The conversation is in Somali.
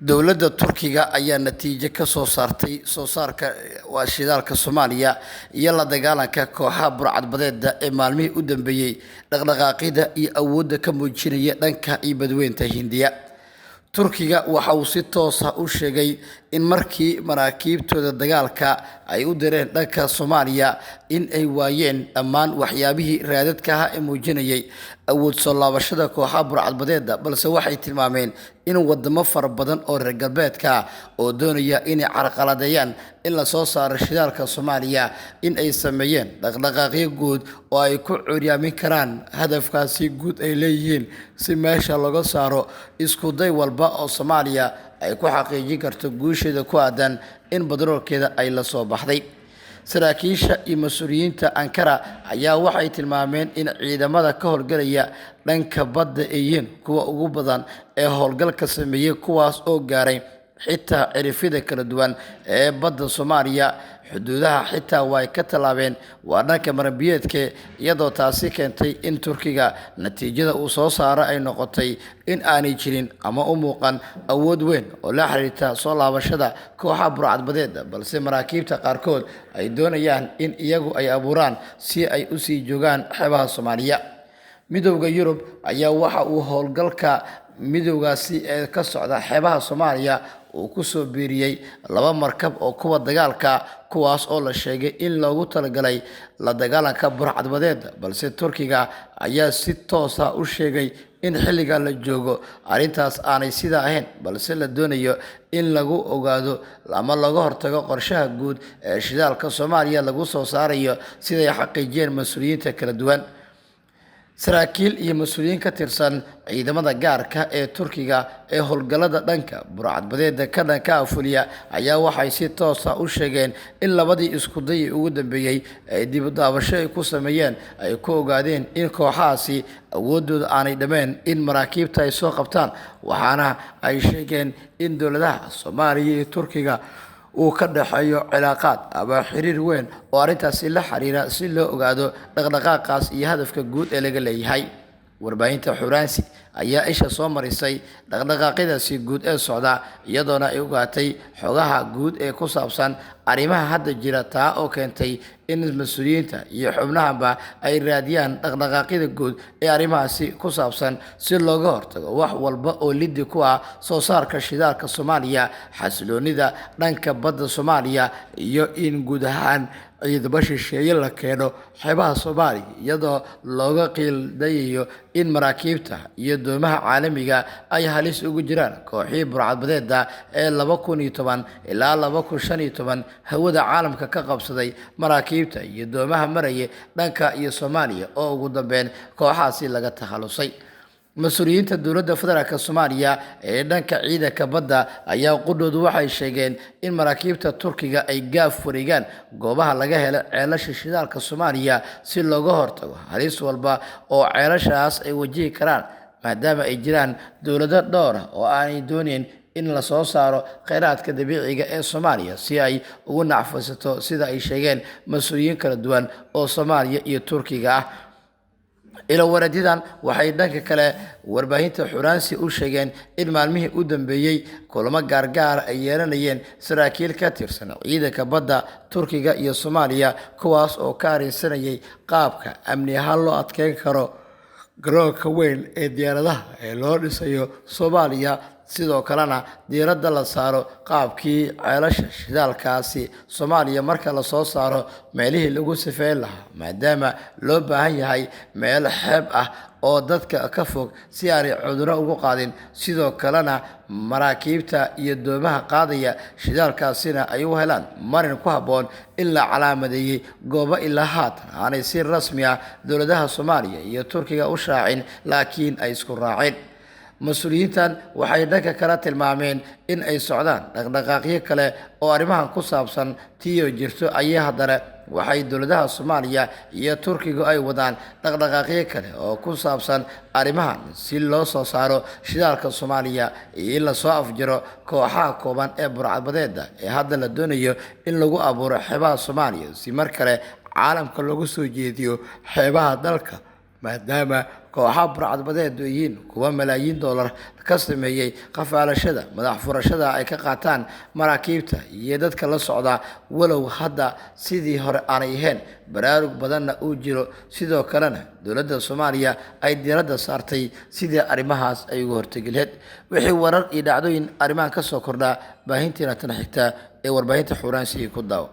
dowladda Turkiga ayaa natiijo ka soo saartay soo saarka shidaalka Soomaaliya iyo la dagaalanka kooxaha burcadbadeeda ee maalmihii u dambeeyay dhaqdhaqaaqida iyo awoodda ka muujinaya dhanka badweynta Hindiya. Turkiga waxa uu si toos ah u sheegay in markii maraakiibtooda dagaalka ay u direen dhanka Soomaaliya in ay waayeen dhammaan waxyaabihii raadadka ah ee muujinayay awood soo laabashada kooxaha burcadbadeeda, balse waxay tilmaameen in wadamo fara badan oo reer galbeedka oo doonaya inay carqaladeeyaan in la soo saaro shidaalka Soomaaliya in ay sameeyeen dhaqdhaqaaqyo guud oo ay ku curyaamin karaan hadafkaasi guud ay leeyihiin si meesha looga saaro isku day walba oo Soomaaliya ay ku xaqiijin karto guusheeda ku aadan in badroolkeeda ay la soo baxday. Saraakiisha iyo mas'uuliyiinta Ankara ayaa waxay tilmaameen in ciidamada ka howlgalaya dhanka badda ay yihiin kuwa ugu badan ee howlgalka sameeyay, kuwaas oo gaaray xitaa cirifyada kala duwan ee badda Soomaaliya. xuduudaha xitaa way ka tallaabeen waa dhanka maranbiyeedka, iyadoo taasi keentay in Turkiga natiijada uu soo saaro ay noqotay in aanay jirin ama u muuqan awood weyn oo la xiriirta soo laabashada kooxaha burcadbadeeda, balse maraakiibta qaarkood ay doonayaan in iyagu ay abuuraan si ay u sii joogaan xeebaha Soomaaliya. Midowga Yurub ayaa waxa uu howlgalka midowgaasi ee ka socda xeebaha Soomaaliya uu ku soo biiriyay 2 markab oo kuwa dagaalka, kuwaas oo la sheegay in loogu talagalay la dagaalanka burcadbadeeda, balse Turkiga ayaa si toos ah u sheegay in xilliga la joogo arrintaas aanay sida ahayn, balse la doonayo in lagu ogaado ama laga hortago qorshaha guud ee shidaalka Soomaaliya lagu soo saarayo sida ay xaqiijiyeen mas'uuliyiinta kala duwan. Saraakiil iyo mas'uuliyiin ka tirsan ciidamada gaarka ee Turkiga ee howlgallada dhanka burcadbadeeda ka dhanka fuliya ayaa waxay si toos ah u sheegeen in labadii isku day ugu dambeeyay ay dib u daabasho ay ku sameeyeen ay ku ogaadeen in kooxahaasi awoodooda aanay dhameen in maraakiibta ay soo qabtaan, waxaana ay sheegeen in dowladaha Soomaaliya iyo Turkiga uu ka dhaxeeyo cilaaqaad ama xiriir weyn oo arrintaasi la xiriira si loo ogaado dhaqdhaqaaqaas iyo hadafka guud ee laga leeyahay. Warbaahinta Xuuraansi ayaa isha soo marisay dhaqdhaqaaqyadaasi guud ee socda, iyadoona ay ogaatay xogaha guud ee ku saabsan arrimaha hadda jira, taa oo keentay in mas'uuliyiinta iyo xubnahanba ay raadiyaan dhaqdhaqaaqyada guud ee arrimahaasi ku saabsan si looga hortago wax walba oo liddi ku ah soo saarka shidaalka Soomaaliya, xasiloonida dhanka badda Soomaaliya, iyo in guud ahaan ciidamo shisheeye la keeno xeebaha Soomaaliya, iyadoo looga qiildayayo in maraakiibta iyo doomaha caalamiga ay halis ugu jiraan kooxihii burcadbadeeda ee 2010 ilaa 2015 hawada caalamka ka qabsaday maraakiibta iyo doomaha maraya dhanka iyo Soomaaliya oo ugu dambeyn kooxahaasi laga takhalusay. Mas'uuliyiinta dowladda federaalka Soomaaliya ee dhanka ciidanka badda ayaa qudhoodu waxay sheegeen in maraakiibta Turkiga ay gaaf wareegaan goobaha laga helo ceelasha shidaalka Soomaaliya si looga hortago halis walba oo ceelashaas ay wajihi karaan, maadaama ay jiraan dowlado dhowr ah oo aanay doonayn in la soo saaro kheyraadka dabiiciga ee Soomaaliya si ay ugu nacfasato, sida ay sheegeen mas'uuliyiin kala duwan oo Soomaaliya iyo Turkiga ah. Ilowaraadidan waxay dhanka kale warbaahinta Xuuraansi u sheegeen in maalmihii u dambeeyay kulamo gaargaar ay yeelanayeen saraakiil ka tirsan ciidanka badda Turkiga iyo Soomaaliya, kuwaas oo ka arrinsanayay qaabka amni ahaan loo adkeyn karo garoonka weyn ee diyaaradaha ee loo dhisayo Soomaaliya, sidoo kalena diiradda la saaro qaabkii ceelasha shidaalkaasi Soomaaliya marka la soo saaro meelihii lagu sifeyn lahaa, maadaama loo baahan yahay meel xeeb ah oo dadka ka fog si aanay cudurro ugu qaadin, sidoo kalena maraakiibta iyo doomaha qaadaya shidaalkaasina ay u helaan marin ku habboon in la calaamadeeyay goobo ilaa haatan aanay si rasmi ah dowladaha Soomaaliya iyo Turkiga u shaacin, laakiin ay isku raaceen. Mas'uuliyiintan waxay dhanka kale tilmaameen in ay socdaan dhaqdhaqaaqyo kale oo arrimahan ku saabsan tiyo jirto, ayaa haddana waxay dowladaha Soomaaliya iyo Turkiga ay wadaan dhaqdhaqaaqyo kale oo ku saabsan arrimahan si loo soo saaro shidaalka Soomaaliya iyo in la soo afjaro kooxaha kooban ee burcadbadeeda ee hadda la doonayo in lagu abuuro xeebaha Soomaaliya si mar kale caalamka loogu soo jeediyo xeebaha dalka, maadaama kooxaha burcadbadeedu yihiin kuwa malaayiin dollar ka sameeyay qafaalashada madax furashada ay ka qaataan maraakiibta iyo dadka la socda walow hadda sidii hore aanay ahayn baraarug badanna uu jiro sidoo kalena dowladda Soomaaliya ay diiradda saartay sidii arrimahaas ay uga hortagi lahayd wixii warar iyo dhacdooyin arrimahan ka soo kordha baahintiina tan xigta ee warbaahinta Xuraansi ku daawo